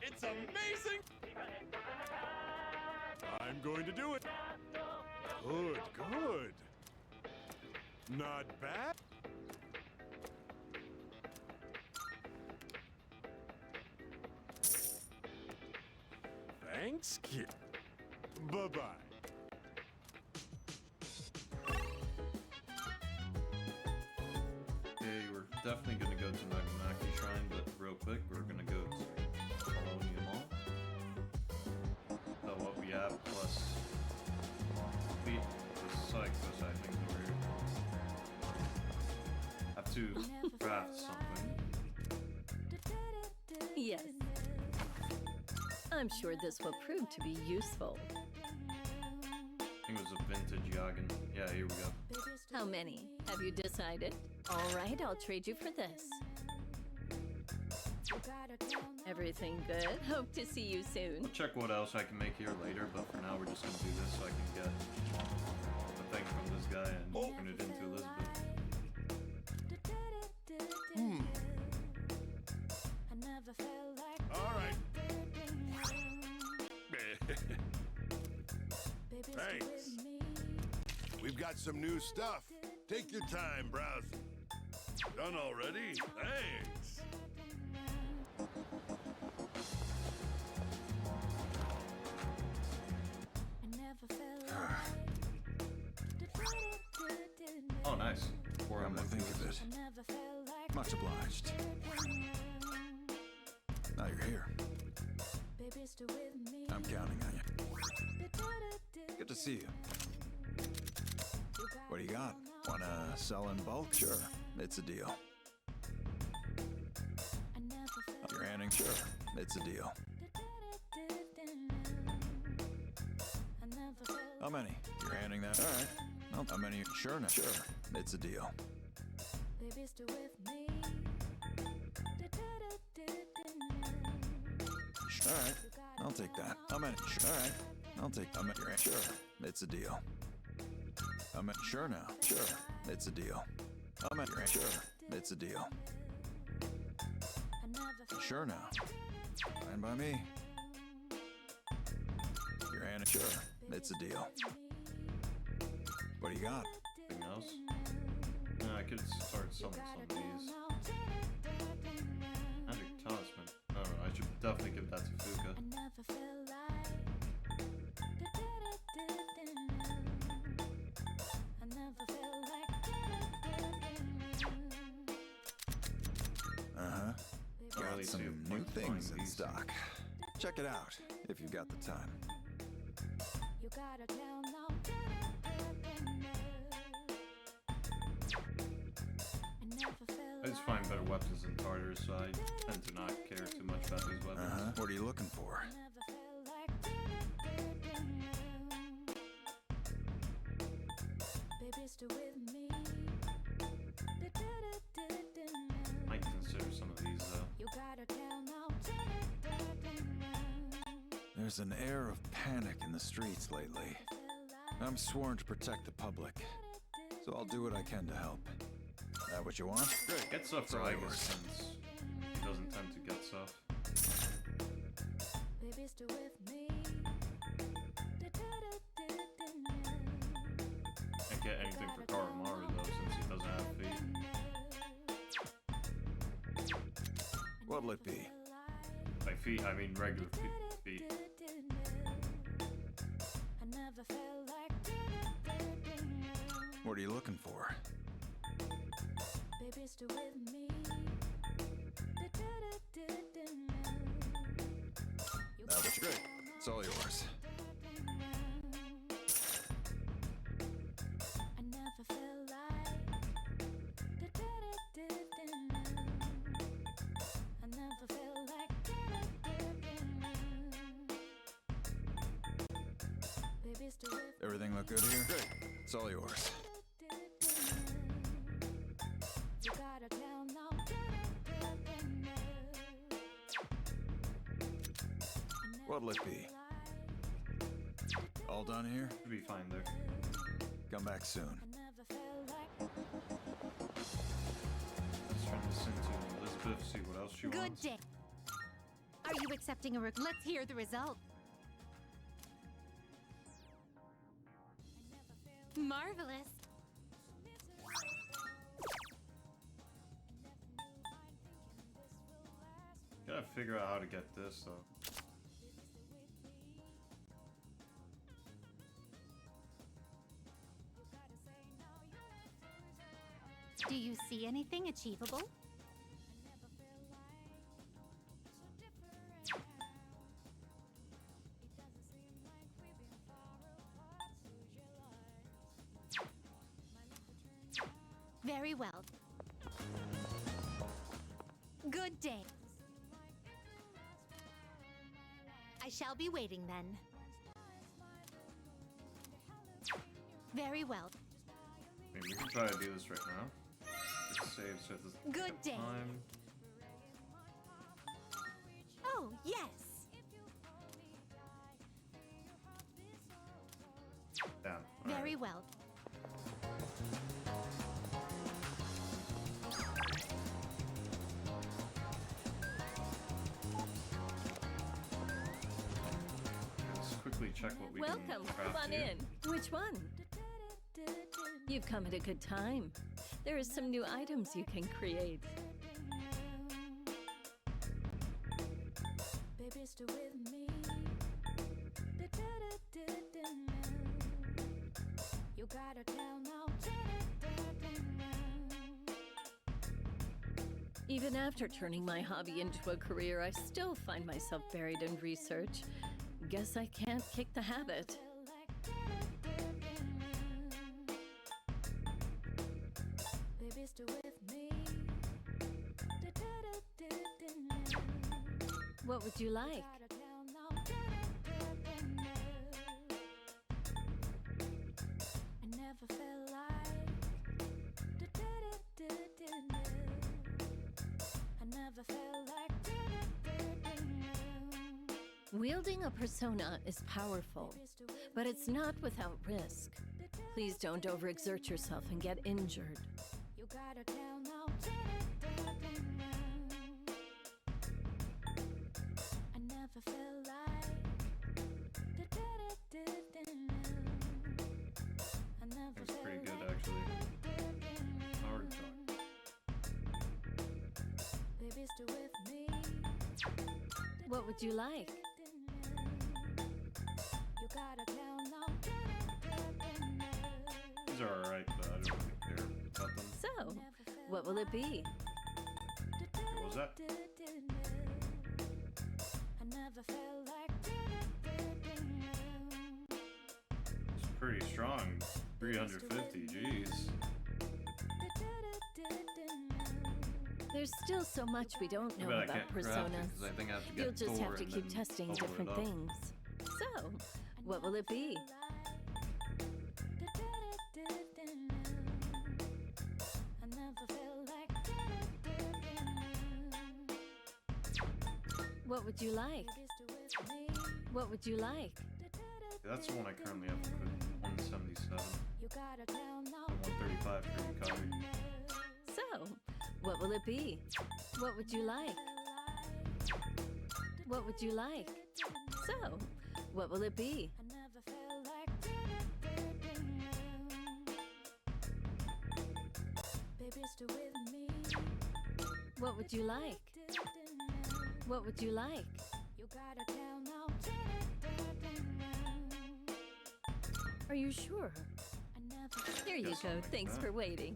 It's amazing! I'm going to do it. Good, good. Not bad. Thanks, kid. Bye-bye. Okay, we're definitely gonna go to Nagamaki Shrine, but real quick, we're gonna go to Colonial Mall. So what we have plus feet the psych, because I think we're have to craft something. Yes. I'm sure this will prove to be useful. I think it was a vintage Yagen. Yeah, here we go. How many? Have you decided? All right, I'll trade you for this. Everything good? Hope to see you soon. I'll check what else I can make here later, but for now we're just gonna do this so I can get the thing from this guy and turn it into Elizabeth. All right. Thanks. We've got some new stuff. Take your time, browse. Done already? Thanks. Oh, nice. Come to think of it. Much obliged. Now you're here. I'm counting on you. Good to see you. What do you got? Wanna sell in bulk? Sure, it's a deal. You're handing? Sure, it's a deal. How many? You're handing that? All right. Well, how many? Sure, now. Sure, it's a deal. All right, I'll take that. How many? All right, I'll take. How many? Sure, it's a deal. How many? Sure now. Sure, it's a deal. How many? Sure, it's a deal. Sure now. Fine by me. Your hand. Sure, it's a deal. What do you got? Anything else? Yeah, I could start selling some of these. Magic talisman. Oh, I should definitely give that to Fuka. Uh-huh. Don't Got really see some a new point things buying in these. stock. Check it out if you've got the time. I just find better weapons in Tartarus, so I tend to not care too much about these weapons. Uh-huh. What are you looking for? Might consider some of these though. There's an air of panic in the streets lately. I'm sworn to protect the public, so I'll do what I can to help. That what you want? Great, get stuff It's for all Igus yours. since he doesn't tend to get stuff. Can't get anything for Karamaru though since he doesn't have feet. What'll it be? By feet, I mean regular feet. What are you looking for? That what you great. It's all yours. Everything look good here? Great. It's all yours. What'll it be? All done here? Should be fine there. Come back soon. Biff see what else she Good wants. day. Are you accepting a Let's hear the result. Marvelous. Gotta figure out how to get this though. Do you see anything achievable? Very well. Good day. I shall be waiting then. Very well. I mean, we can try to do this right now. Just save so this Good day. time. Oh, yes. Down. Very Alright. well. Let's quickly check what we Welcome. can Come craft on here. in. Which one? You've come at a good time. There are some new items you can create. Baby, stay with me. You gotta tell now. Even after turning my hobby into a career, I still find myself buried in research. Guess I can't kick the habit. Baby, stay with me. What would you like? Gotta tell now. I never felt like. I never felt like. Wielding a persona is powerful, but it's not without risk. Please don't overexert yourself and get injured. You gotta tell now. I never felt like. I never It's felt pretty good like. actually. Hard talk. Baby, stay with me. What would you like? You gotta tell now. These are alright, but I don't really care about them. So, what will it be? What was that? I never felt like. It's pretty strong. 350, jeez. There's still so much we don't I know bet I about can't craft it personas. because I think I have to get You'll just Thor have to and keep then testing bubble it different up. things. So, what will it be? I never felt like. What would you like? What would you like? That's the one I currently have for 177. You gotta tell now. And 135 for Yukari. So, what will it be? What would you like? What would you like? So, what will it be? I never felt like. Baby, stay with me. What would you like? What would you like? You gotta tell now. Are you sure? I never. Here you Guess go. I'll make Thanks that. for waiting.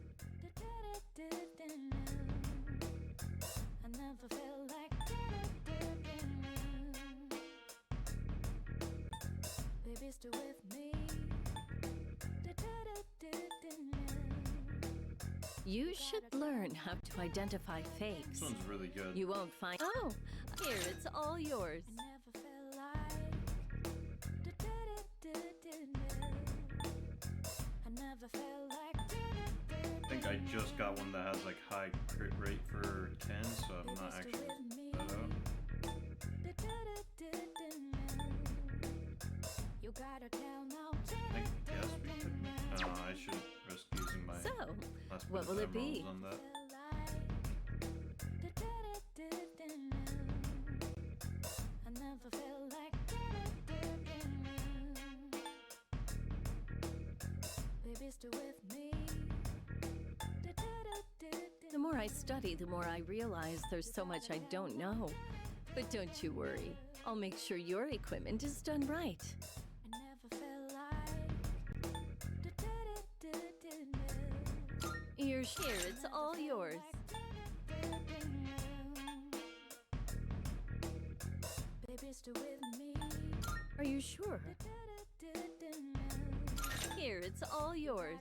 I never felt like. Baby, stay with me. You should learn how to identify fakes. This one's really good. You won't find. Oh, here, it's all yours. I never felt like. I never felt like. I think I just got one that has like high crit rate for Ken, so I'm not actually that out. You gotta tell now. I think yes, we could. I should risk using my So, last bit what of will it be? emeralds on that. still with me? The more I study, the more I realize there's so much I don't know. But don't you worry. I'll make sure your equipment is done right. I never felt like You're here, it's all yours. Baby, still with me. Are you sure? Here, it's all yours.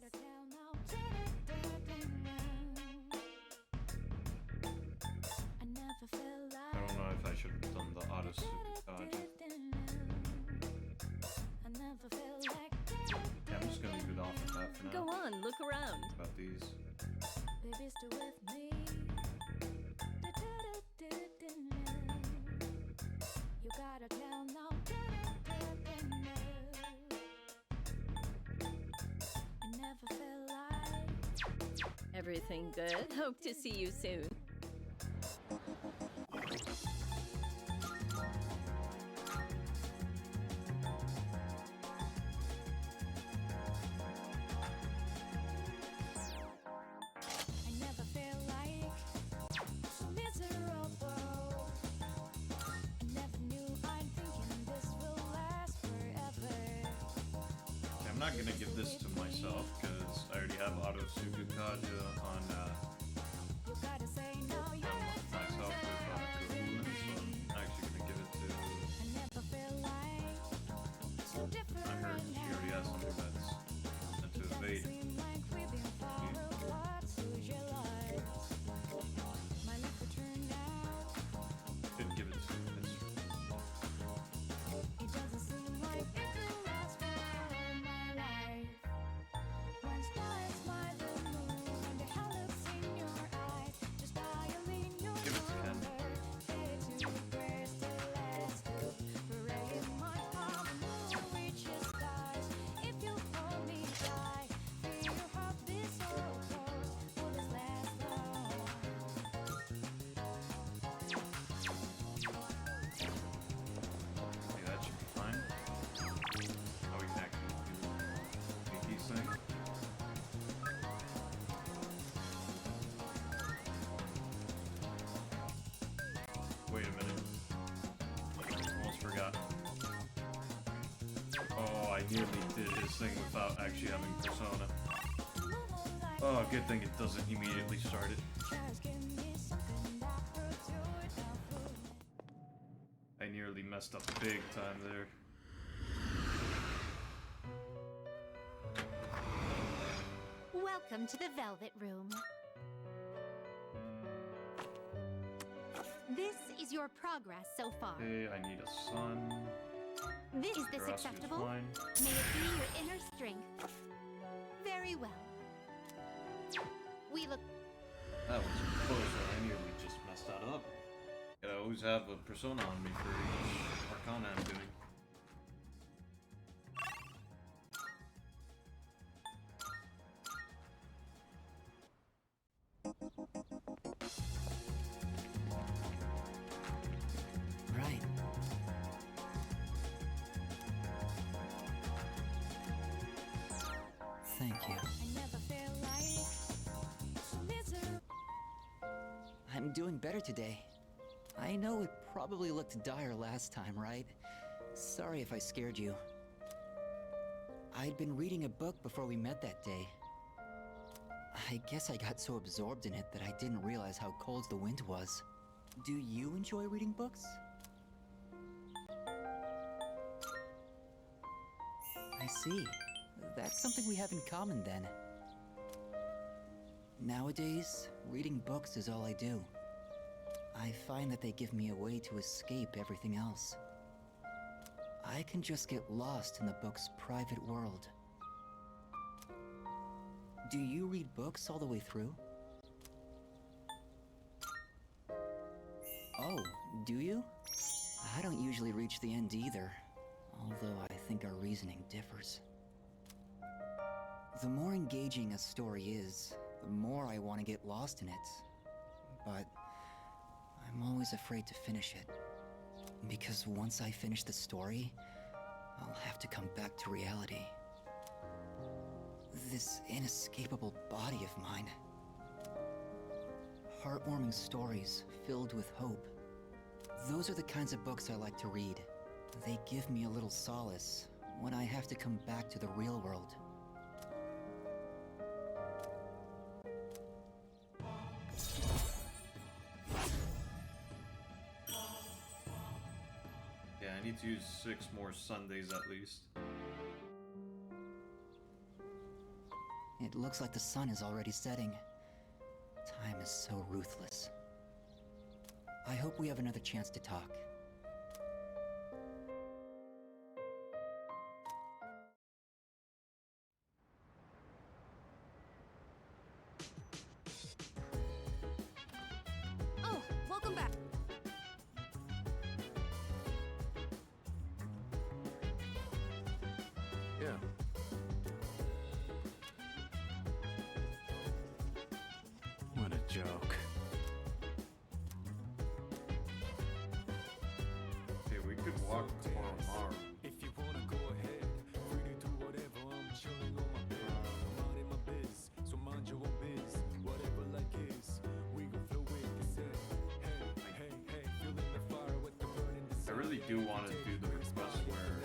I never felt I like don't know if I should have done the auto supercharge. I never felt like Yeah, I'm just gonna leave it off at that for now. Go on, look around. About these. baby, still with me. You gotta tell now. I never felt like Everything good? Hope to see you soon. I never felt like so miserable. I never knew I'm thinking this will last forever. Okay, I'm not gonna give this to myself because I already have auto supercharge on You gotta say now you're myself with Coolant, so I'm actually gonna give it to. I never felt like so different I heard she already has something that's meant to evade. seem like we've been far apart. Who's your life? My life will turn out. Didn't give it to this. It doesn't seem like it will last for my life. One stars by the moon, and the hell looks in your eyes. Just dialing your Give it to Ken. number. Headed to where still lasts to parade my palm and moon reaches stars. If you hold me tight, feel your heart beat so close. Will this last long? Okay, that should be fine. Now we can actually do these things. Wait a minute. Almost forgot. Oh, I nearly did this thing without actually having Persona. Oh, good thing it doesn't immediately start it. Just give me something that will do it now. I nearly messed up big time there. Welcome to the Velvet Room. This is your progress so far. Okay, I need a sun. Is this Veracity is acceptable? fine. May it be your inner strength. Very well. We look. That was close. I nearly just messed that up. I always have a persona on me for each arcana I'm doing. Right. Thank you. I never felt like so miserable. I'm doing better today. I know it probably looked dire last time, right? Sorry if I scared you. I'd been reading a book before we met that day. I guess I got so absorbed in it that I didn't realize how cold the wind was. Do you enjoy reading books? I see. That's something we have in common then. Nowadays, reading books is all I do. I find that they give me a way to escape everything else. I can just get lost in the book's private world. Do you read books all the way through? Oh, do you? I don't usually reach the end either, although I think our reasoning differs. The more engaging a story is, the more I want to get lost in it. But I'm always afraid to finish it. Because once I finish the story, I'll have to come back to reality. this inescapable body of mine. Heartwarming stories filled with hope. Those are the kinds of books I like to read. They give me a little solace when I have to come back to the real world. Yeah, I need to use 6 more Sundays at least. It looks like the sun is already setting. Time is so ruthless. I hope we have another chance to talk. Oh, welcome back. Yeah. What a joke. Okay, we could walk to Oromaru. If you wanna go ahead, free to do whatever. I'm chilling on my bed, minding my biz. So mind your own biz, whatever like is. We gon' flow with the set. Hey, hey, hey, feeling the fire with the burning I really do want to do the request where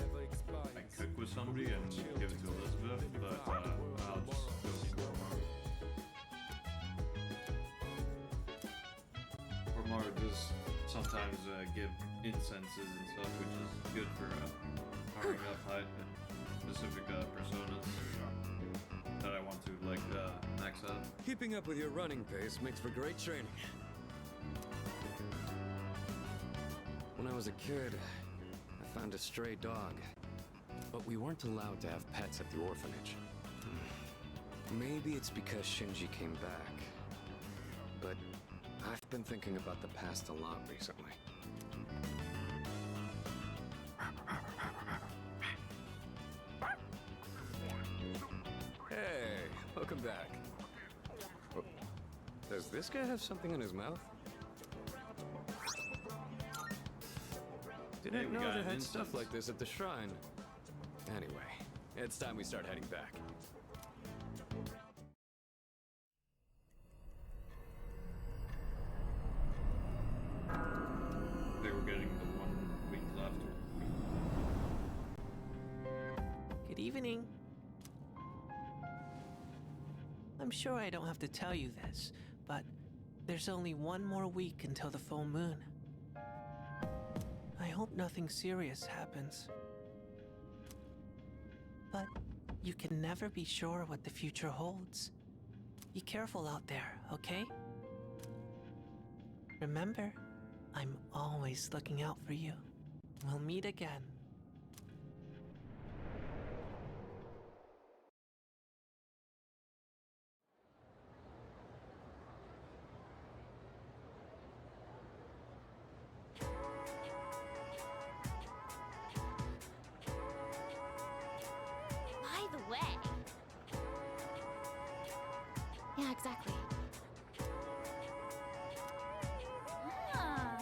I cook with somebody and give it to Elizabeth, but I'll just go to Oromaru. Oromaru does sometimes give incenses and stuff, which is good for powering up specific personas that I want to like max out. Keeping up with your running pace makes for great training. When I was a kid, I found a stray dog. But we weren't allowed to have pets at the orphanage. Maybe it's because Shinji came back. But I've been thinking about the past a lot recently. Hey, welcome back. Oh, does this guy have something in his mouth? Hey, Didn't we know got they an had incense. stuff like this at the shrine. Anyway, it's time we start heading back. They were getting the 1 week left. Good evening. I'm sure I don't have to tell you this, but there's only 1 more week until the full moon. I hope nothing serious happens. But you can never be sure what the future holds. Be careful out there, okay? Remember, I'm always looking out for you. We'll meet again. By the way. Yeah, exactly. Ah.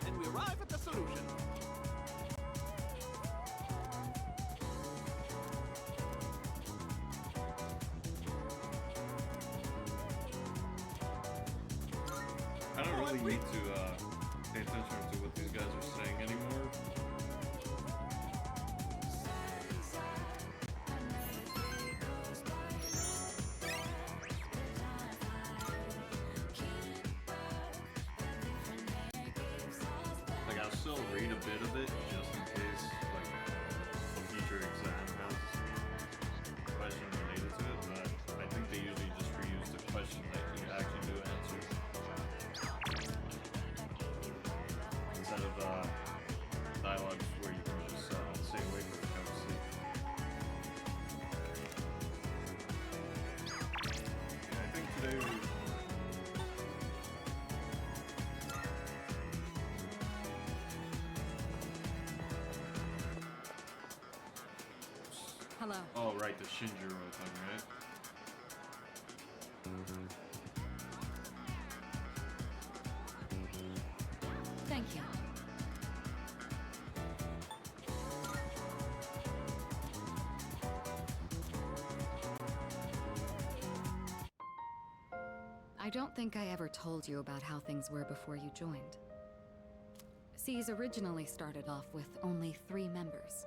And we arrive at the solution. I don't really need to pay attention to what these guys are saying anymore. Like, I'll still read a bit of it just in case, like, a future exam has a question related to it, but I think they usually just reuse the question that you actually do answer. Instead of dialogues where you can just stay away from the conversation. Yeah, I think today we... Hello. Oh, right, the Shinjiro thing, right? Thank you. I don't think I ever told you about how things were before you joined. SEAS originally started off with only 3 members.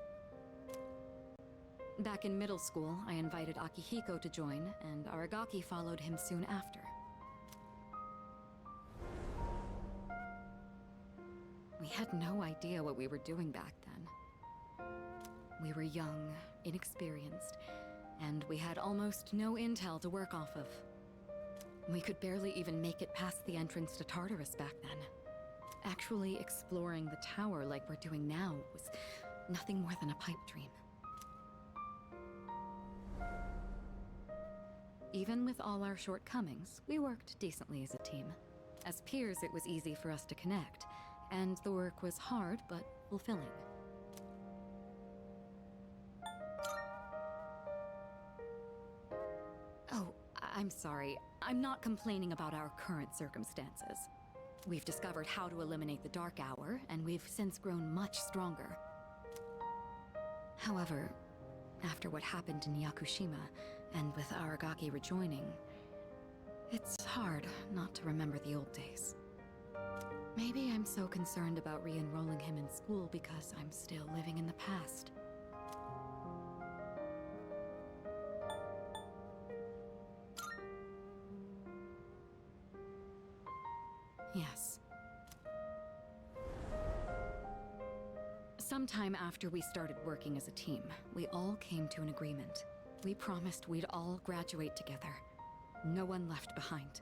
Back in middle school, I invited Akihiko to join, and Aragaki followed him soon after. We had no idea what we were doing back then. We were young, inexperienced, and we had almost no intel to work off of. We could barely even make it past the entrance to Tartarus back then. Actually exploring the tower like we're doing now was nothing more than a pipe dream. Even with all our shortcomings, we worked decently as a team. As peers, it was easy for us to connect, and the work was hard but fulfilling. Oh, I'm sorry. I'm not complaining about our current circumstances. We've discovered how to eliminate the Dark Hour, and we've since grown much stronger. However, after what happened in Yakushima, and with Aragaki rejoining, it's hard not to remember the old days. Maybe I'm so concerned about re-enrolling him in school because I'm still living in the past. Yes. Sometime after we started working as a team, we all came to an agreement. We promised we'd all graduate together. No one left behind.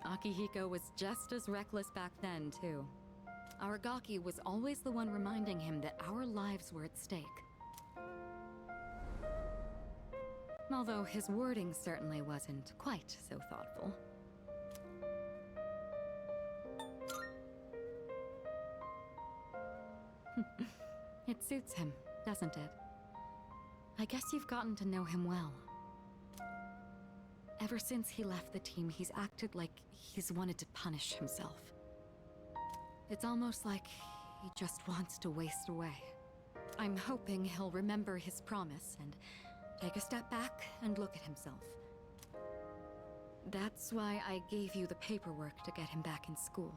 Akihiko was just as reckless back then, too. Aragaki was always the one reminding him that our lives were at stake. Although his wording certainly wasn't quite so thoughtful. It suits him, doesn't it? I guess you've gotten to know him well. Ever since he left the team, he's acted like he's wanted to punish himself. It's almost like he just wants to waste away. I'm hoping he'll remember his promise and take a step back and look at himself. That's why I gave you the paperwork to get him back in school.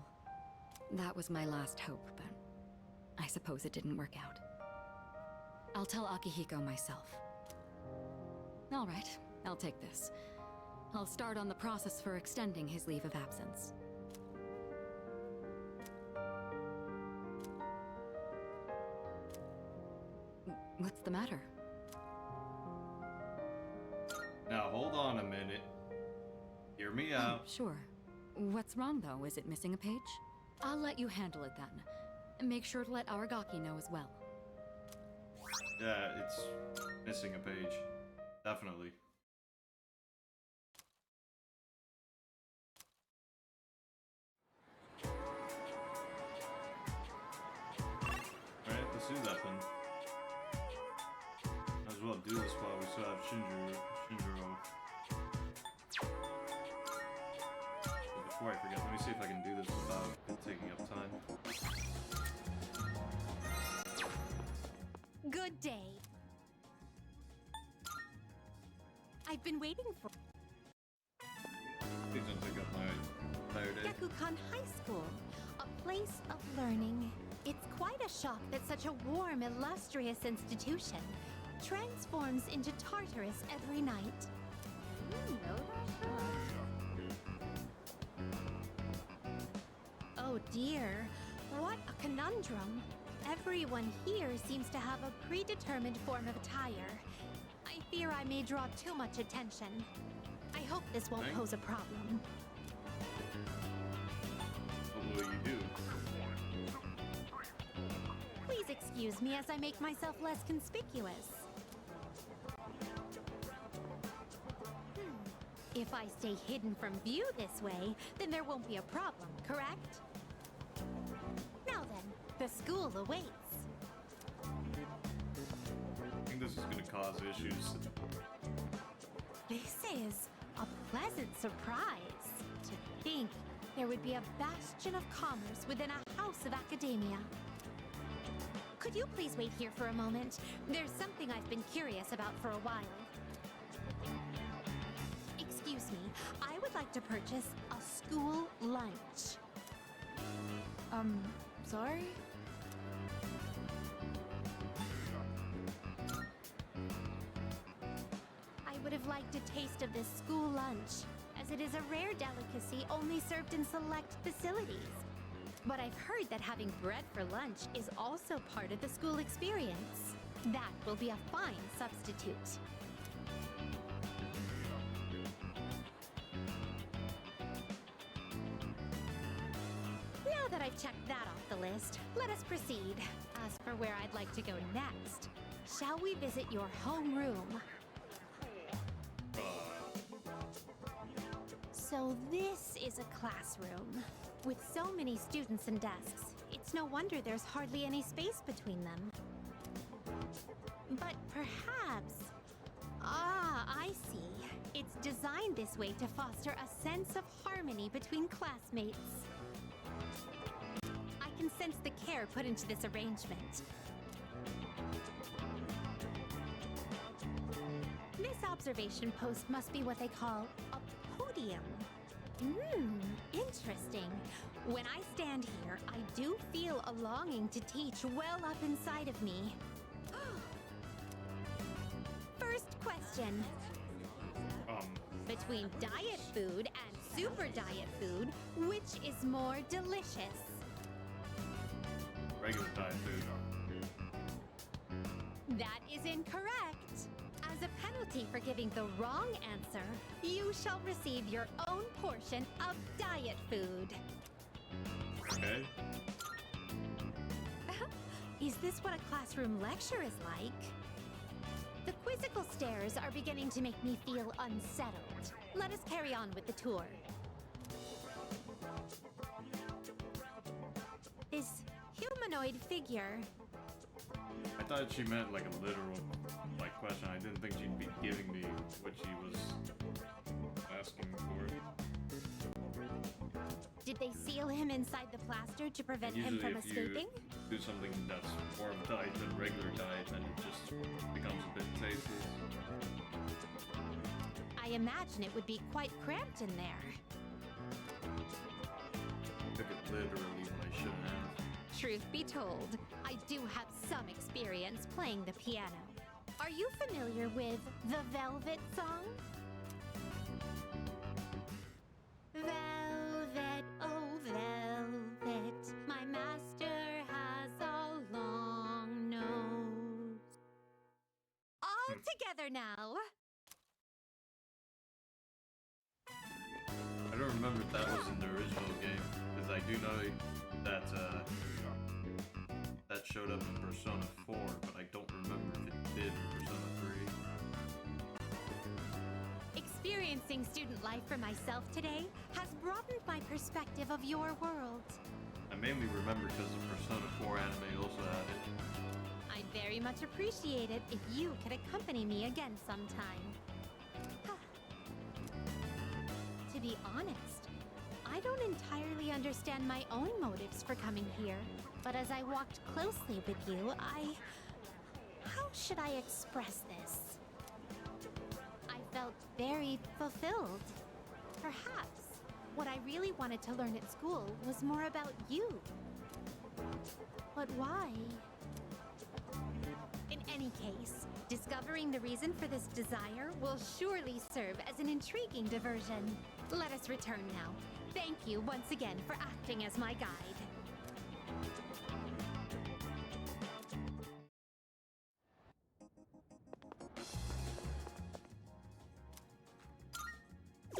That was my last hope, but I suppose it didn't work out. I'll tell Akihiko myself. All right, I'll take this. I'll start on the process for extending his leave of absence. What's the matter? Now hold on a minute. Hear me out. Sure. What's wrong, though? Is it missing a page? I'll let you handle it then. Make sure to let Aragaki know as well. Yeah, it's missing a page. Definitely. Alright, let's do that then. Might as well do this while we still have Shinjiro. But before I forget, let me see if I can do this without it taking up time. Good day. I've been waiting for Please don't take up my entire day. Gyakukan High School, a place of learning. It's quite a shock that such a warm, illustrious institution transforms into Tartarus every night. Oh dear, what a conundrum. Everyone here seems to have a predetermined form of attire. I fear I may draw too much attention. I hope this won't pose a problem. What will you do? Please excuse me as I make myself less conspicuous. If I stay hidden from view this way, then there won't be a problem, correct? Now then, the school awaits. I think this is going to cause issues. This is a pleasant surprise. To think there would be a bastion of commerce within a house of academia. Could you please wait here for a moment? There's something I've been curious about for a while. Excuse me, I would like to purchase a school lunch. Sorry? I would have liked a taste of this school lunch, as it is a rare delicacy only served in select facilities. But I've heard that having bread for lunch is also part of the school experience. That will be a fine substitute. Now that I've checked that off the list, let us proceed. As for where I'd like to go next, shall we visit your homeroom? So this is a classroom. With so many students and desks, it's no wonder there's hardly any space between them. But perhaps... Ah, I see. It's designed this way to foster a sense of harmony between classmates. I can sense the care put into this arrangement. This observation post must be what they call a podium. Interesting. When I stand here, I do feel a longing to teach well up inside of me. First question. Between diet food and super diet food, which is more delicious? Regular diet food. That is incorrect. As a penalty for giving the wrong answer, you shall receive your own portion of diet food. Okay. Is this what a classroom lecture is like? The quizzical stares are beginning to make me feel unsettled. Let us carry on with the tour. This humanoid figure... I thought she meant like a literal question. I didn't think she'd be giving me what she was asking for. Did they seal him inside the plaster to prevent him from escaping? Do something that's more of a diet than regular diet, then it just becomes a bit tasteless. I imagine it would be quite cramped in there. Took it literally when I shouldn't have. Truth be told, I do have some experience playing the piano. Are you familiar with the Velvet song? Velvet, oh velvet, my master has a long nose. All together now. I don't remember if that was in the original game, because I do know that that showed up in Persona 4, but I don't remember if it did in Persona 3. Experiencing student life for myself today has broadened my perspective of your world. I mainly remember because the Persona 4 anime also had it. I'd very much appreciate it if you could accompany me again sometime. To be honest, I don't entirely understand my own motives for coming here, but as I walked closely with you, how should I express this? I felt very fulfilled. Perhaps what I really wanted to learn at school was more about you. But why? In any case, discovering the reason for this desire will surely serve as an intriguing diversion. Let us return now. Thank you once again for acting as my guide.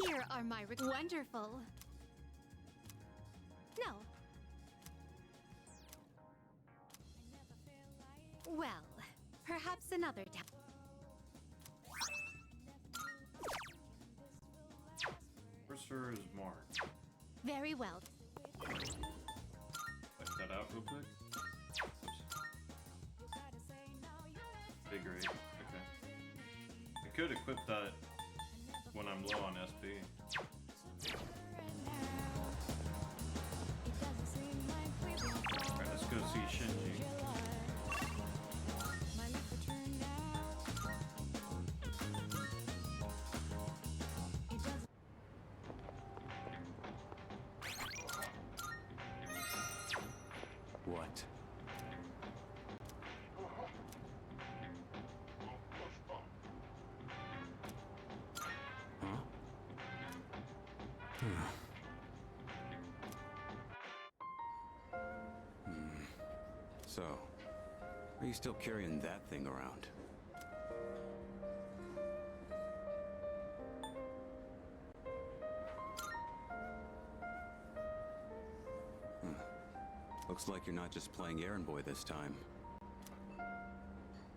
Here are my wonderful. No. Well, perhaps another time. Cursor is marked. Very well. Check that out real quick. Figure 8. Okay. I could equip that when I'm low on SP. see Shinji. My lips are turned out. It doesn't. What? Huh? So, are you still carrying that thing around? Looks like you're not just playing errand boy this time.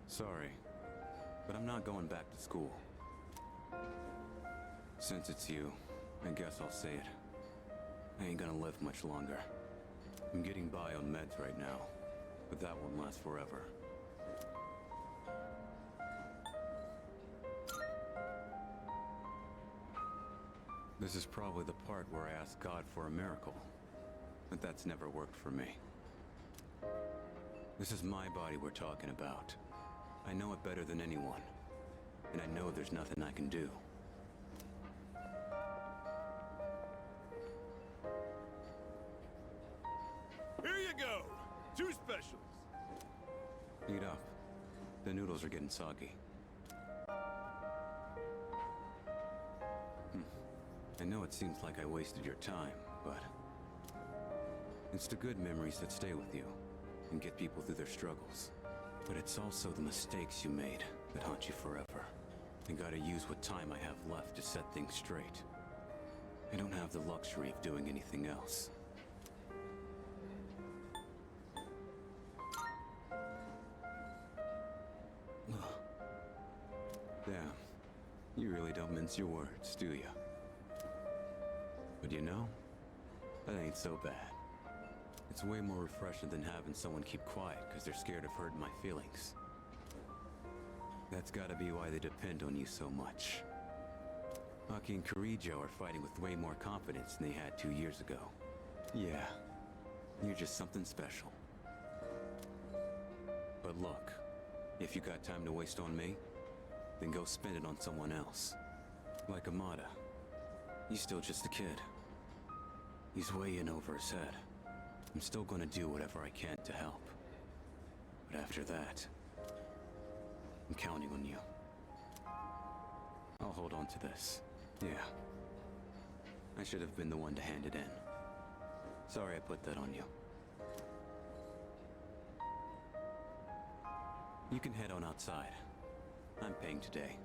Sorry, but I'm not going back to school. Since it's you, I guess I'll say it. I ain't gonna live much longer. I'm getting by on meds right now, but that won't last forever. This is probably the part where I ask God for a miracle, but that's never worked for me. This is my body we're talking about. I know it better than anyone, and I know there's nothing I can do. Here you go. 2 specials. Eat up. The noodles are getting soggy. I know it seems like I wasted your time, but it's the good memories that stay with you and get people through their struggles. But it's also the mistakes you made that haunt you forever. I gotta use what time I have left to set things straight. I don't have the luxury of doing anything else. Damn, you really don't mince your words, do you? But you know, that ain't so bad. It's way more refreshing than having someone keep quiet because they're scared of hurting my feelings. That's gotta be why they depend on you so much. Aki and Kirijo are fighting with way more confidence than they had 2 years ago. Yeah, you're just something special. But look, if you got time to waste on me, then go spend it on someone else. Like Amada. He's still just a kid. He's way in over his head. I'm still gonna do whatever I can to help. But after that, I'm counting on you. I'll hold on to this. Yeah. I should have been the one to hand it in. Sorry I put that on you. You can head on outside. I'm paying today.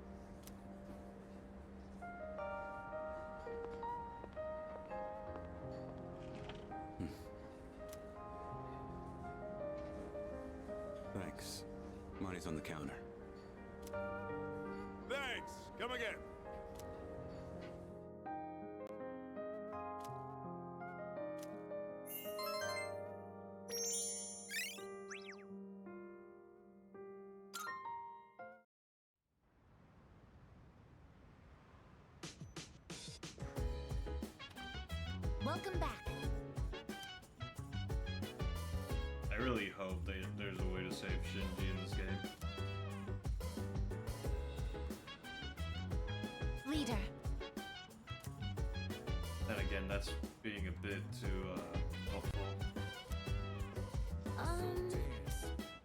Thanks. Money's on the counter. Thanks. Come again. Welcome back. I really hope there's a way to save Shinji in this game. Leader. And again, that's being a bit too helpful.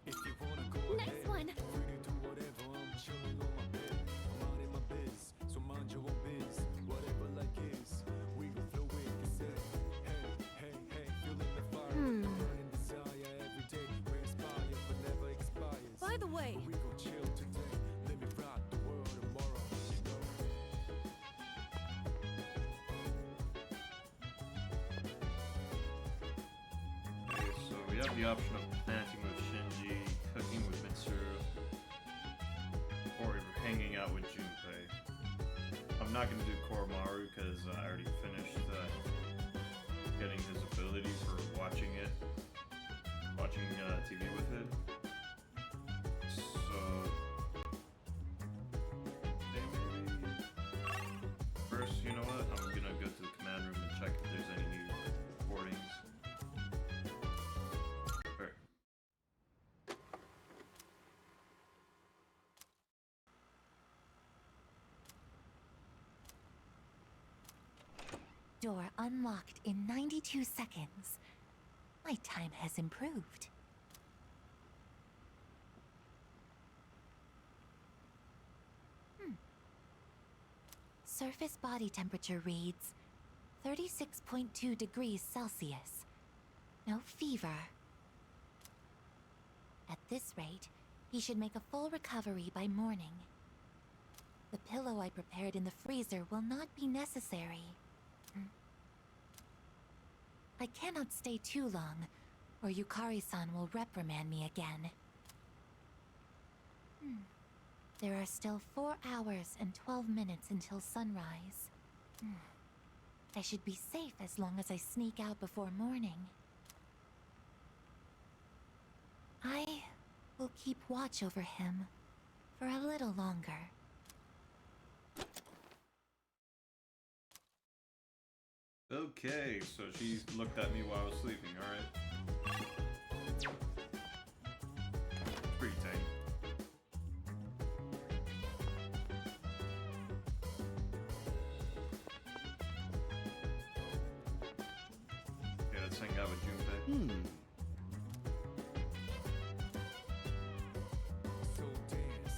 If you wanna go Next ahead, one. free to do whatever. I'm chilling on my bed. I'm out in my biz, so mind your own biz. Whatever like is, we gon' flow with the set. Hey, hey, hey, feeling the fire, burning desire every day. We inspire, but never expires. By the way, We gon' chill today. Let me rock the world tomorrow. You know. Okay, so we have the option of planting with Shinji, cooking with Mitsuru, or hanging out with Junpei. I'm not going to do Koromaru because I already finished getting his ability for watching TV with it. So, maybe first, you know what? I'm gonna go to the command room and check if there's any new recordings. door unlocked in 92 seconds. My time has improved. Surface body temperature reads 36.2 degrees Celsius. No fever. At this rate, he should make a full recovery by morning. The pillow I prepared in the freezer will not be necessary. I cannot stay too long, or Yukari-san will reprimand me again. There are still 4 hours and 12 minutes until sunrise. I should be safe as long as I sneak out before morning. I will keep watch over him for a little longer. Okay, so she looked at me while I was sleeping, alright. Pretty tight. Okay, let's hang out with Junpei. So dance.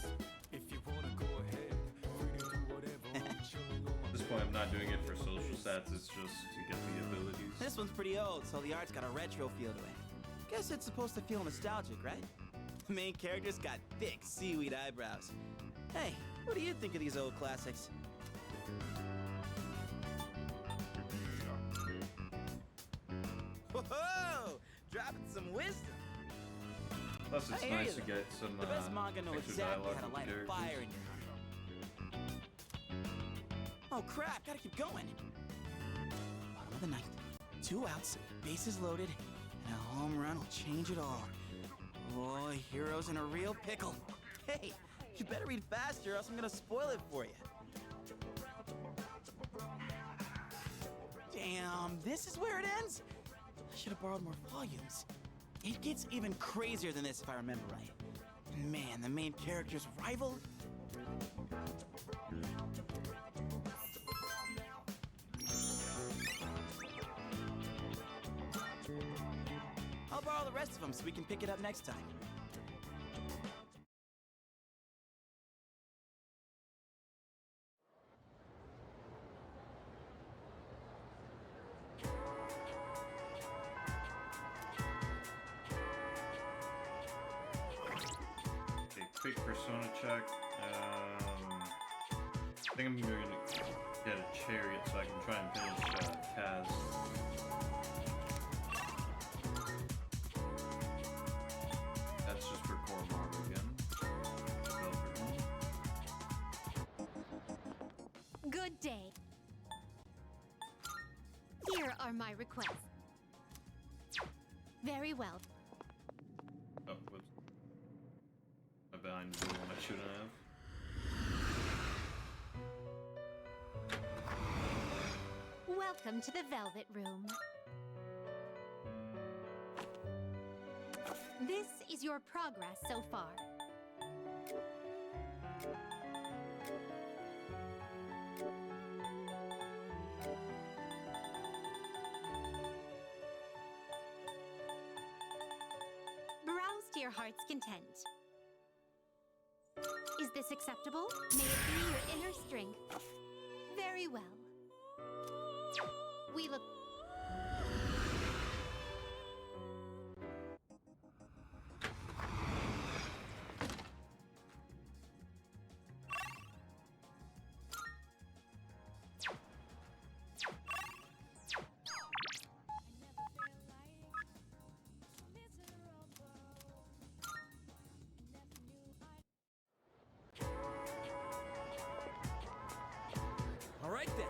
If you wanna go ahead, free to do whatever. I'm chilling on my At this point, I'm not doing it for social stats, it's just to get the abilities. This one's pretty old, so the art's got a retro feel to it. Guess it's supposed to feel nostalgic, right? The main character's got thick seaweed eyebrows. Hey, what do you think of these old classics? Whoa! Dropping some wisdom. Plus, it's I hear nice you, to though. get some The best manga know extra exactly dialogue how to with light the a characters. fire in your heart. Oh crap, gotta keep going. Bottom of the ninth. 2 outs, bases loaded, and a home run will change it all. Boy, hero's in a real pickle. Hey, you better read faster or else I'm gonna spoil it for you. Damn, this is where it ends? I should have borrowed more volumes. It gets even crazier than this if I remember right. Man, the main character's rival? I'll borrow the rest of them so we can pick it up next time. Okay, quick persona check. I think I'm gonna get a chariot so I can try and finish Kaz. That's just for core Marvel again. Velvet Room. Good day. Here are my requests. Very well. Oh, whoops. I'm behind the one I shouldn't have. Welcome to the Velvet Room. This is your progress so far. Browse to your heart's content. Is this acceptable? May it be your inner strength. Very well. We look... All right then.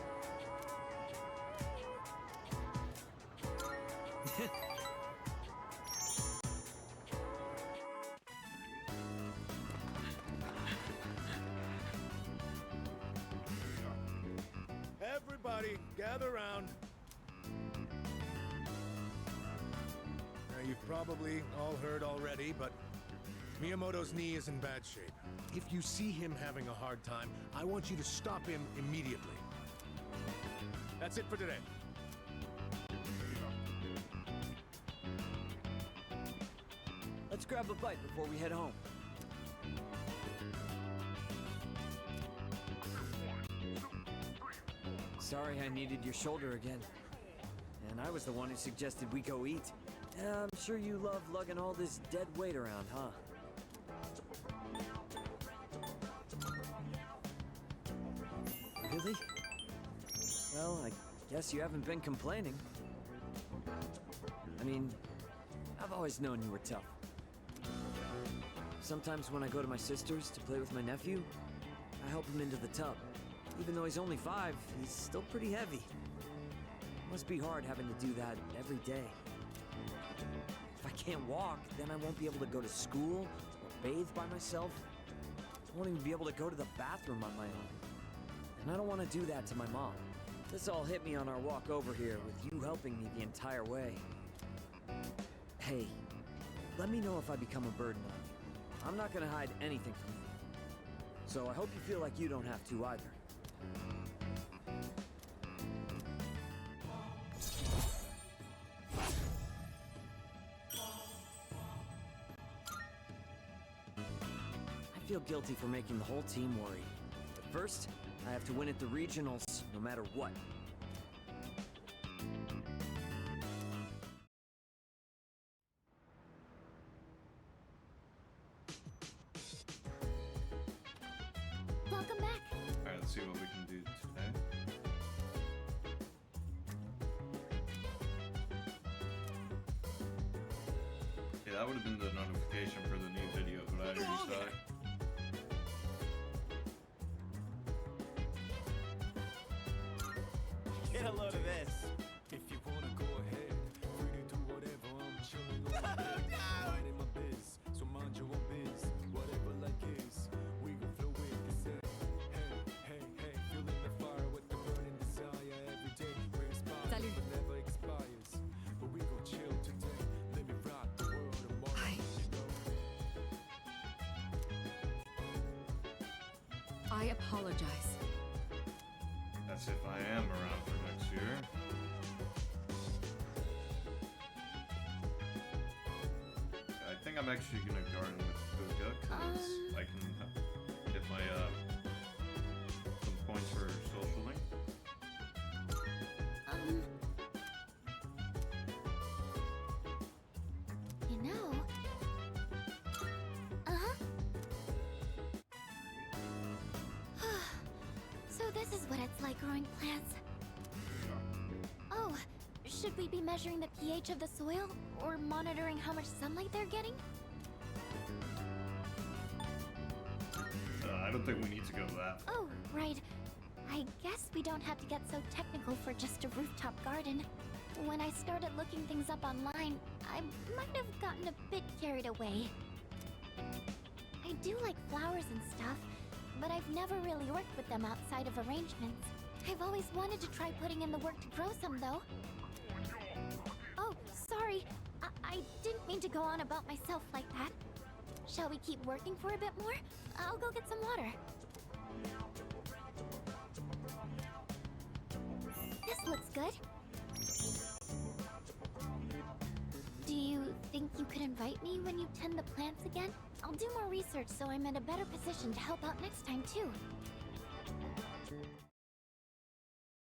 Everybody, gather round. Now, you've probably all heard already, but Miyamoto's knee is in bad shape. If you see him having a hard time, I want you to stop him immediately. That's it for today. Let's grab a bite before we head home. Sorry I needed your shoulder again. And I was the one who suggested we go eat. I'm sure you love lugging all this dead weight around, huh? Really? Well, I guess you haven't been complaining. I mean, I've always known you were tough. Sometimes when I go to my sister's to play with my nephew, I help him into the tub. Even though he's only 5, he's still pretty heavy. Must be hard having to do that every day. If I can't walk, then I won't be able to go to school or bathe by myself. I won't even be able to go to the bathroom on my own. And I don't want to do that to my mom. This all hit me on our walk over here, with you helping me the entire way. Hey, let me know if I become a burden on you. I'm not gonna hide anything from you. So I hope you feel like you don't have to either. I feel guilty for making the whole team worry. But first, I have to win at the regionals, no matter what. Welcome back. Alright, let's see what we can do today. Yeah, that would have been the notification for the new video, but I already saw it. Get a load of this. If you wanna go ahead, free to do whatever. I'm chilling on my bed, minding my biz. So mind your own biz, whatever like is. We gon' flow with the set. Hey, hey, hey, feeling the fire with the burning desire every day. We're inspired, Salut. but never expires. But we gon' chill today. Let me rock the world tomorrow. You know. I apologize. That's if I am around for next year. I think I'm actually gonna garden with Puka because I can get my some points for socialing. You know. So this is what it's like growing plants. Oh, should we be measuring the pH of the soil or monitoring how much sunlight they're getting? I don't think we need to go that far. Oh, right. I guess we don't have to get so technical for just a rooftop garden. When I started looking things up online, I might have gotten a bit carried away. I do like flowers and stuff, but I've never really worked with them outside of arrangements. I've always wanted to try putting in the work to grow some, though. Oh, sorry. I didn't mean to go on about myself like that. Shall we keep working for a bit more? I'll go get some water. This looks good. Do you think you could invite me when you tend the plants again? I'll do more research so I'm in a better position to help out next time, too.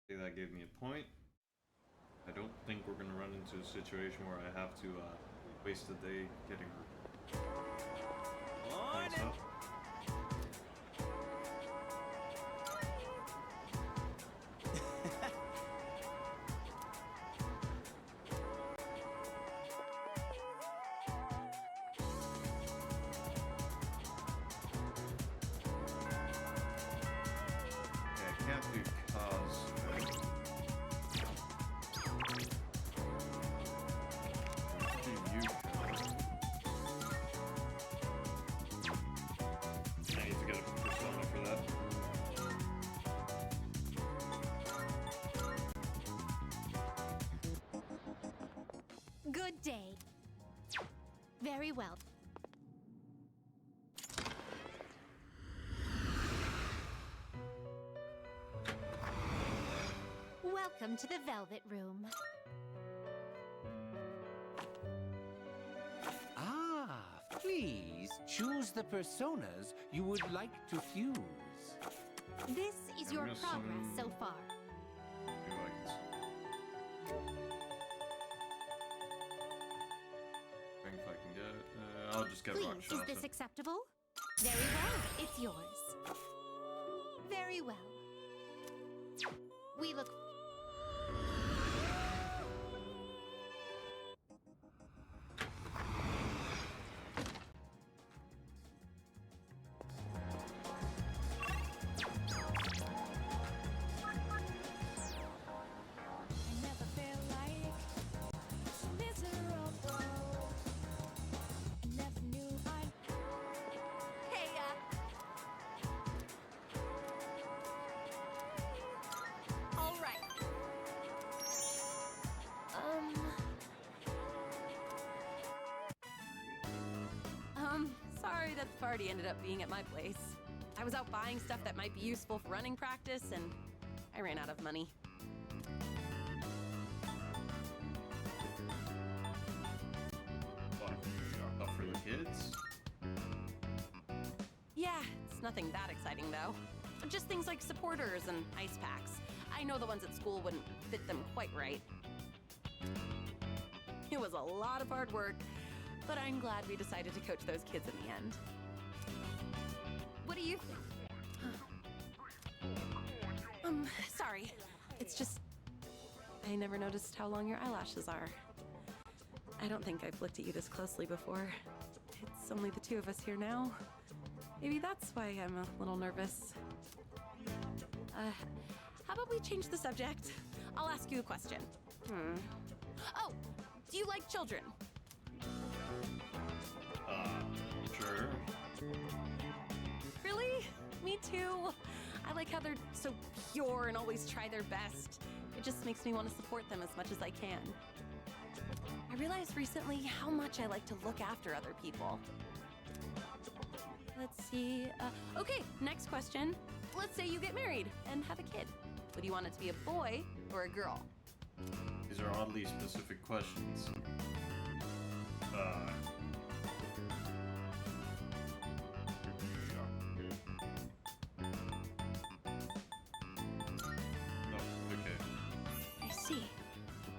Okay, that gave me a point. I don't think we're gonna run into a situation where I have to waste a day getting points up. Yeah, I can't do cause. I need to get a persona for that. Good day. Very well. Welcome to the Velvet Room. Ah, Please choose the personas you would like to fuse. This is your missing- progress so far. Maybe I can think if I can get. I'll just get Please, Rakshasa. is this acceptable? Very well, it's yours. Very well. We look. I never felt like so miserable. I never knew I'd. Hey, all right. Sorry that the party ended up being at my place. I was out buying stuff that might be useful for running practice, and I ran out of money. What? Stuff for the kids? Yeah, it's nothing that exciting though. Just things like supporters and ice packs. I know the ones at school wouldn't fit them quite right. It was a lot of hard work, but I'm glad we decided to coach those kids in the end. What do you think? Sorry. It's just I never noticed how long your eyelashes are. I don't think I've looked at you this closely before. It's only the two of us here now. Maybe that's why I'm a little nervous. How about we change the subject? I'll ask you a question. Oh, do you like children? Sure. Really? Me too. I like how they're so pure and always try their best. It just makes me want to support them as much as I can. I realized recently how much I like to look after other people. Let's see. Okay, next question. Let's say you get married and have a kid. Would you want it to be a boy or a girl? These are oddly specific questions. No, okay. I see.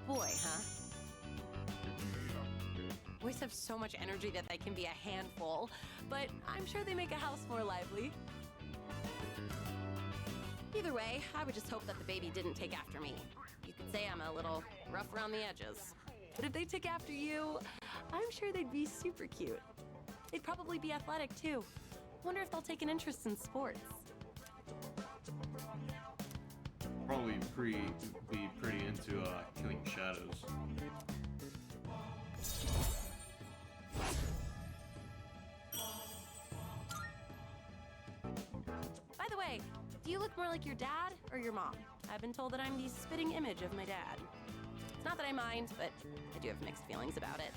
Boy, huh? Boys have so much energy that they can be a handful, but I'm sure they make a house more lively. Either way, I would just hope that the baby didn't take after me. You could say I'm a little rough around the edges. But if they took after you, I'm sure they'd be super cute. They'd probably be athletic too. Wonder if they'll take an interest in sports. Probably be pretty into killing shadows. By the way, do you look more like your dad or your mom? I've been told that I'm the spitting image of my dad. It's not that I mind, but I do have mixed feelings about it.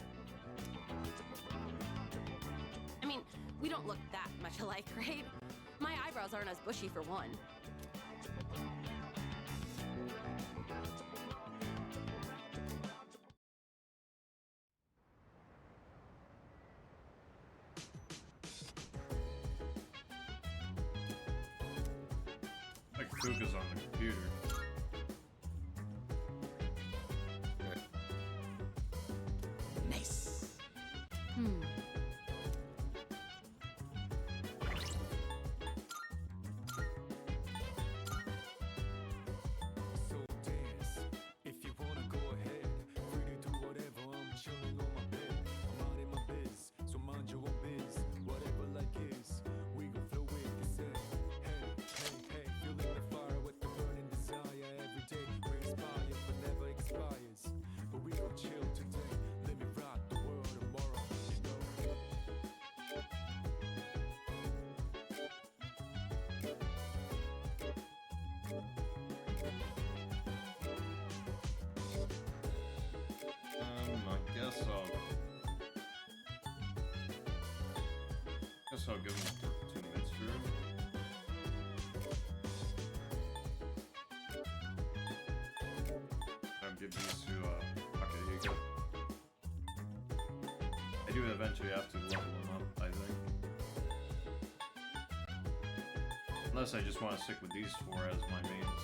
I mean, we don't look that much alike, right? My eyebrows aren't as bushy for one. Like Fuka's on the computer. Nice. So dance. If you wanna go ahead, free to do whatever. I'm chilling on my bed. I'm minding my biz, so mind your own biz. Whatever like is, we gon' flow with this end. Hey, hey, hey, feeling the fire with the burning desire every day. We're inspired, but never expires. But we gon' chill today. Let me rock the world tomorrow. You know. Guess I'll give him 2 minutes for him. I'll give these to, okay, here you go. I do eventually have to level them up, I think. Unless I just want to stick with these four as my mains.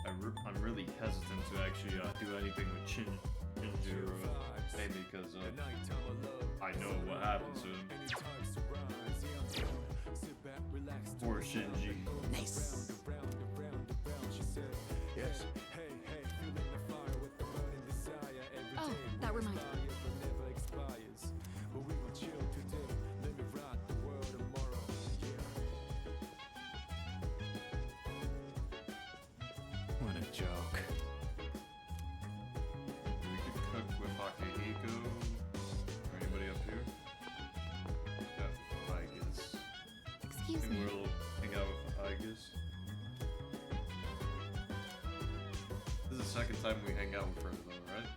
I'm really hesitant to actually do anything with Shinju, mainly because I know what happens to him. Poor Shinji. Nice. Yes. Oh, that reminds me. What a joke. We could cook with Akihiko. Or anybody up here? Yeah, Igus. Excuse I think me. we'll hang out with Igus. This is the second time we hang out with her though, right?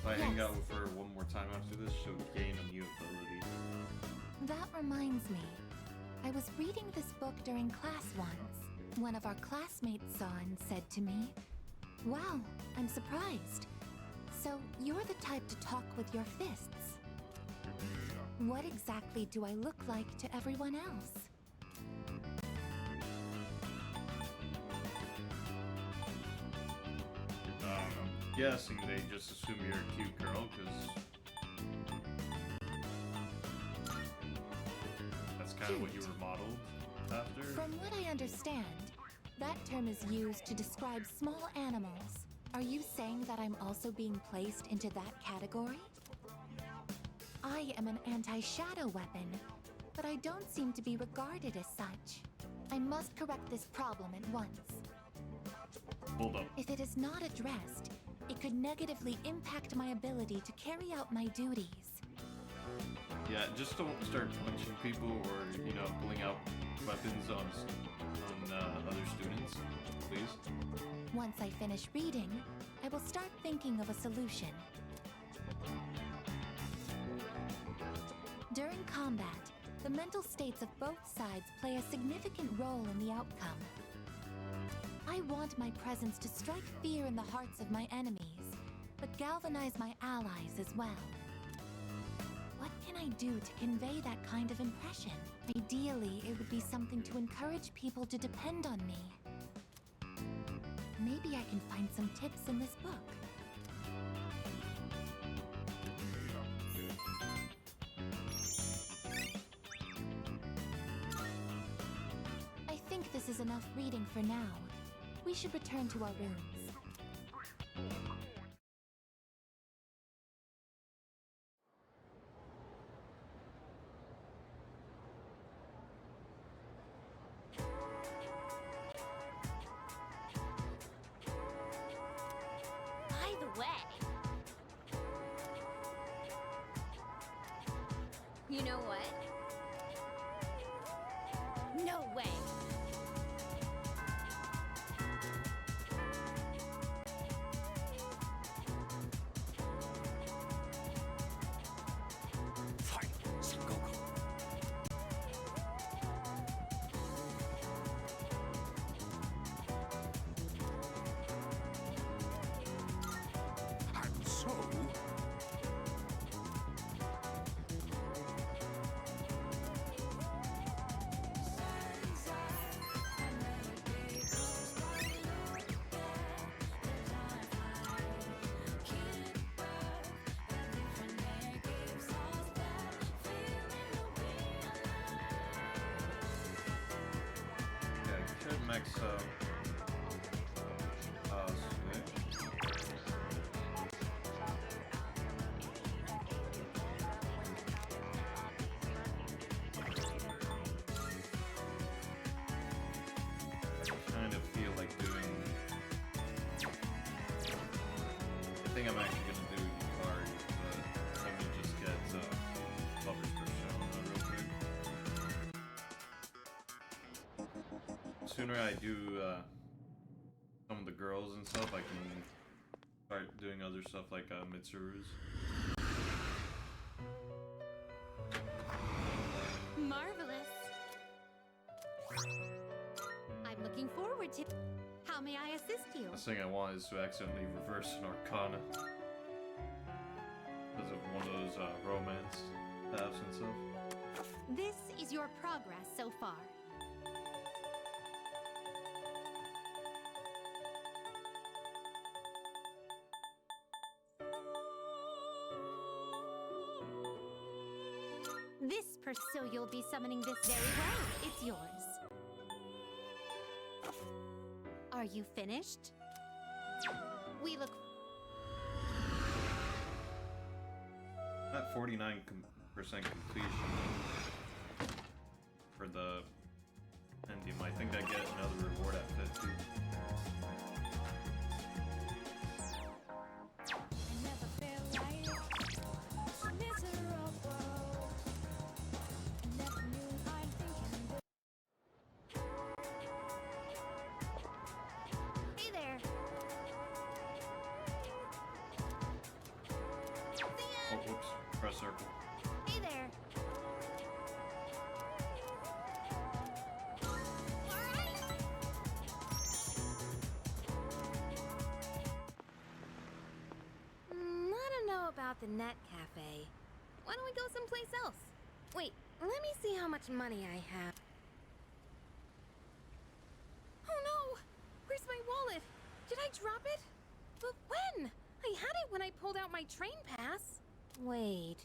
If I hang out with her one more time after this, she'll gain a new ability. That reminds me. I was reading this book during class once. One of our classmates saw and said to me, "Wow, I'm surprised. So you're the type to talk with your fists. What exactly do I look like to everyone else?" I'm guessing they just assume you're a cute girl, because that's kind of what you were modeled after. From what I understand, that term is used to describe small animals. Are you saying that I'm also being placed into that category? I am an anti-shadow weapon, but I don't seem to be regarded as such. I must correct this problem at once. Hold up. If it is not addressed, it could negatively impact my ability to carry out my duties. Yeah, just don't start punching people or, pulling out weapons on other students, please. Once I finish reading, I will start thinking of a solution. During combat, the mental states of both sides play a significant role in the outcome. I want my presence to strike fear in the hearts of my enemies, but galvanize my allies as well. What can I do to convey that kind of impression? Ideally, it would be something to encourage people to depend on me. Maybe I can find some tips in this book. I think this is enough reading for now. We should return to our rooms. By the way, You know what? no way. Fight, Sengoku. And so, Yeah, I could max out. Switch. I kind of feel like doing. I think I'm actually gonna do Yukari, but let me just get Lover's Persona real quick. Sooner I do some of the girls and stuff, I can start doing other stuff like Mitsuru's. Marvelous. I'm looking forward to. How may I assist you? The thing I want is to accidentally reverse an arcana. Because of one of those romance paths and stuff. This is your progress so far. This pursuit you'll be summoning this very way. It's yours. Are you finished? We look At 49% completion for the ending, I think I get another reward at 50. Never felt like miserable. Never knew I'd thinking. Hey there. Oh, whoops. Press circle. Hey there. I don't know about the Net Cafe. Why don't we go someplace else? Wait, let me see how much money I have. Oh no! Where's my wallet? Did I drop it? But when? I had it when I pulled out my train pass. Wait,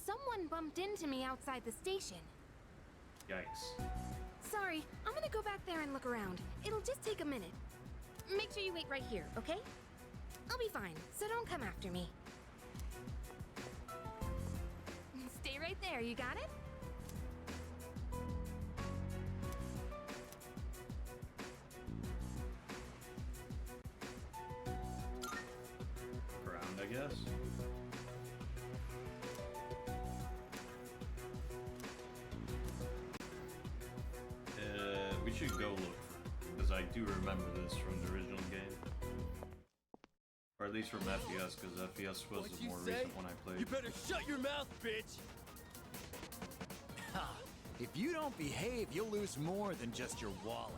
someone bumped into me outside the station. Yikes. Sorry, I'm gonna go back there and look around. It'll just take a minute. Make sure you wait right here, okay? I'll be fine, so don't come after me. Stay right there, you got it? Ground, I guess. We should go look, because I do remember this from the original game. Or at least from FPS, because FPS was the more recent one I played. You better shut your mouth, bitch! Ha! If you don't behave, you'll lose more than just your wallet.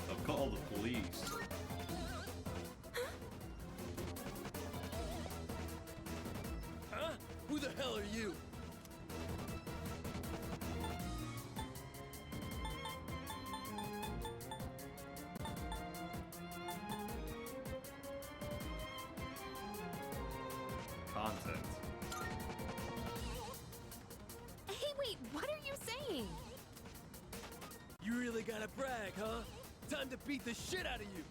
I'll call the police. Huh? Who the hell are you? Content. Hey, wait, what are you saying? You really gotta brag, huh? Time to beat the shit out of you!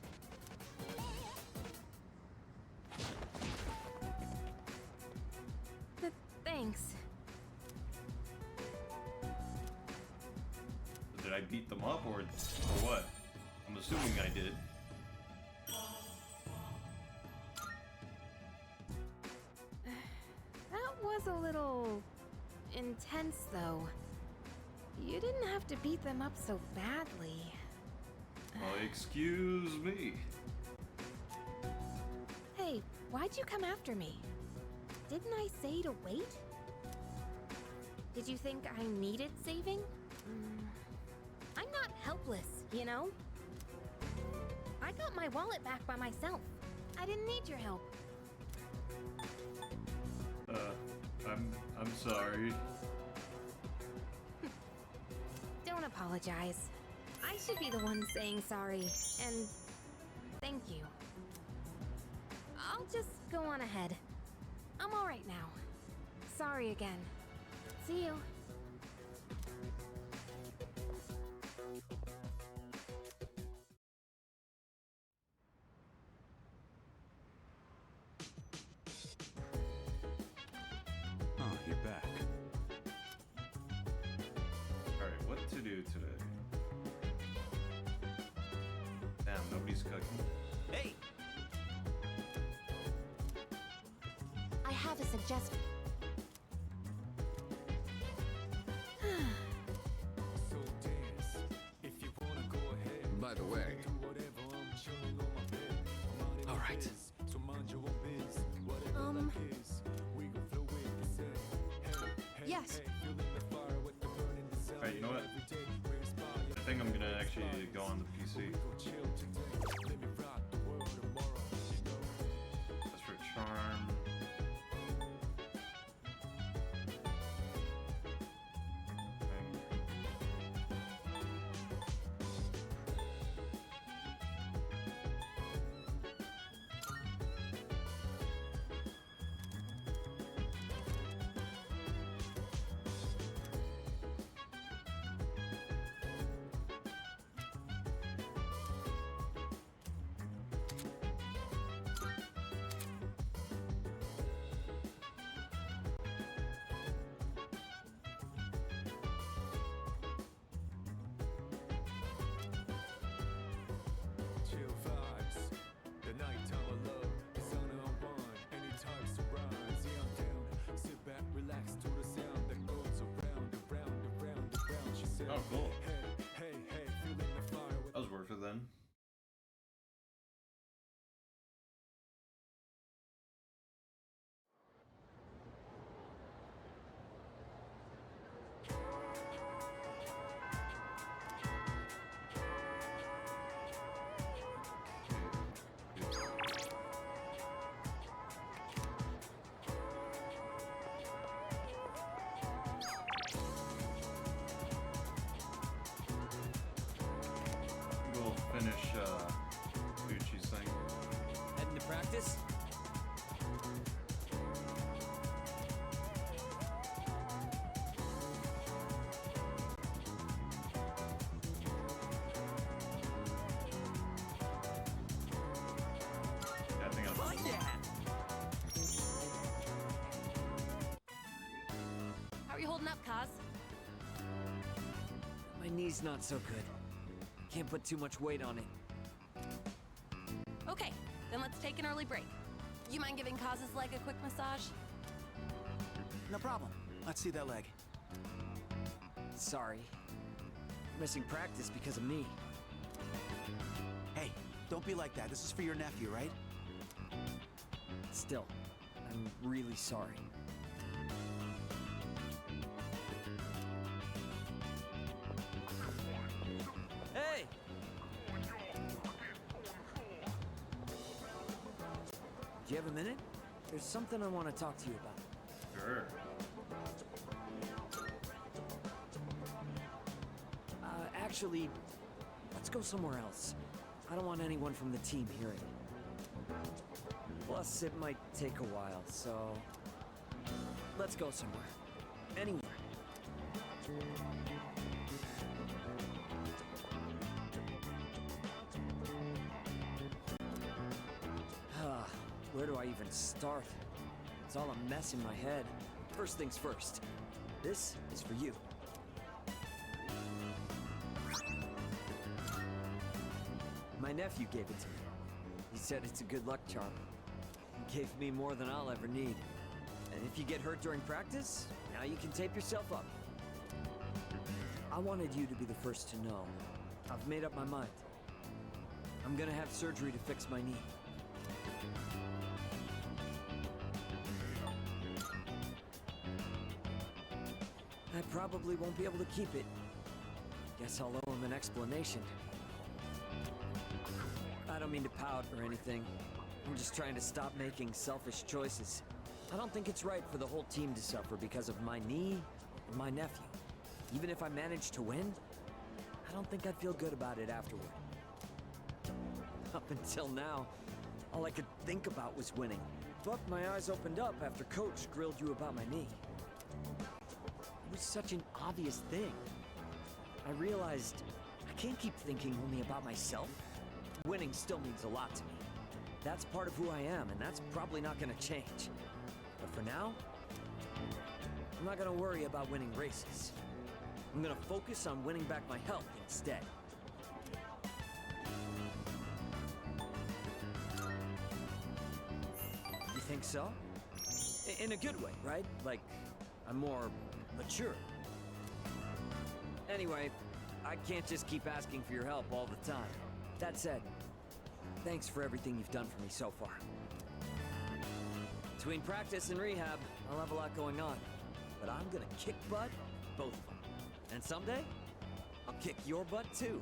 Thanks. Did I beat them up or what? I'm assuming I did. That was a little intense, though. You didn't have to beat them up so badly. Well, excuse me. Hey, why'd you come after me? Didn't I say to wait? Did you think I needed saving? I'm not helpless, you know? I got my wallet back by myself. I didn't need your help. I'm sorry. Don't apologize. I should be the one saying sorry, and thank you. I'll just go on ahead. I'm alright now. Sorry again. See you. Oh, you're back. Alright, what to do today? Damn, nobody's cooking. Hey! I have a suggestion. So dance. If you wanna go ahead. By the way, Do whatever, I'm chilling on right. So mind your own biz, whatever like is. We gon' flow with the set. Hey, Yes. hey, feeling the fire with the burning desire. Alright, you know what? Every day we inspire. I think I'm gonna actually go on the PC. We gon' chill today. Let me rock the world tomorrow. You know. That's for charm. Chill vibes. The nighttime of love is on and on. Anytime surprise, yeah, I'm down. Sit back, relax to the sound that goes around, around, around, around. She said, Oh, cool. Hey, hey, hey, feeling the fire with That was worth it then. We'll finish Gucci's thing. Heading to practice? Yeah, I think I'll Like that. How are you holding up, Kaz? My knee's not so good. Can't put too much weight on it. Okay, then let's take an early break. You mind giving Kaz's leg a quick massage? No problem. Let's see that leg. Sorry. Missing practice because of me. Hey, don't be like that. This is for your nephew, right? Still, I'm really sorry. Hey! Do you have a minute? There's something I want to talk to you about. Sure. Actually, let's go somewhere else. I don't want anyone from the team hearing. Plus, it might take a while, so... Let's go somewhere. Anywhere. Where do I even start? It's all a mess in my head. First things first. This is for you. My nephew gave it to me. He said it's a good luck charm. He gave me more than I'll ever need. And if you get hurt during practice, now you can tape yourself up. I wanted you to be the first to know. I've made up my mind. I'm gonna have surgery to fix my knee. I probably won't be able to keep it. Guess I'll owe him an explanation. I don't mean to pout or anything. I'm just trying to stop making selfish choices. I don't think it's right for the whole team to suffer because of my knee and my nephew. Even if I manage to win, I don't think I'd feel good about it afterward. Up until now, all I could think about was winning. But my eyes opened up after Coach grilled you about my knee. It was such an obvious thing. I realized I can't keep thinking only about myself. Winning still means a lot to me. That's part of who I am, and that's probably not gonna change. But for now, I'm not gonna worry about winning races. I'm gonna focus on winning back my health instead. You think so? In a good way, right? Like, I'm more mature. Anyway, I can't just keep asking for your help all the time. That said, Thanks for everything you've done for me so far. Between practice and rehab, I'll have a lot going on. But I'm gonna kick butt, both of them. And someday, I'll kick your butt too.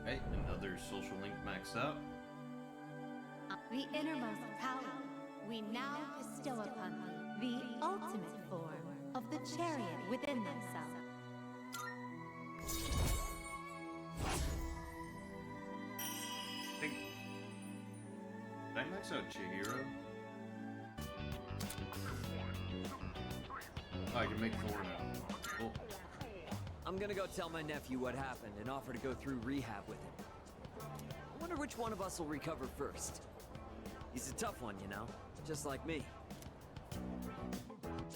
Hey, another social link maxed out. The innermost power we now bestow upon thee, the ultimate form of the chariot within themselves. I think. Did I max out Chihiro? Oh, I can make Thor now. Cool. I'm gonna go tell my nephew what happened and offer to go through rehab with him. I wonder which one of us will recover first. He's a tough one, you know, just like me.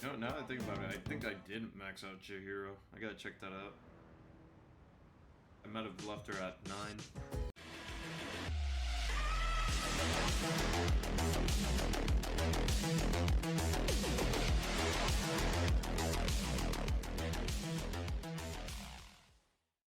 You know, now that I think about it, I think I didn't max out Chihiro. I gotta check that out. I might have left her at 9.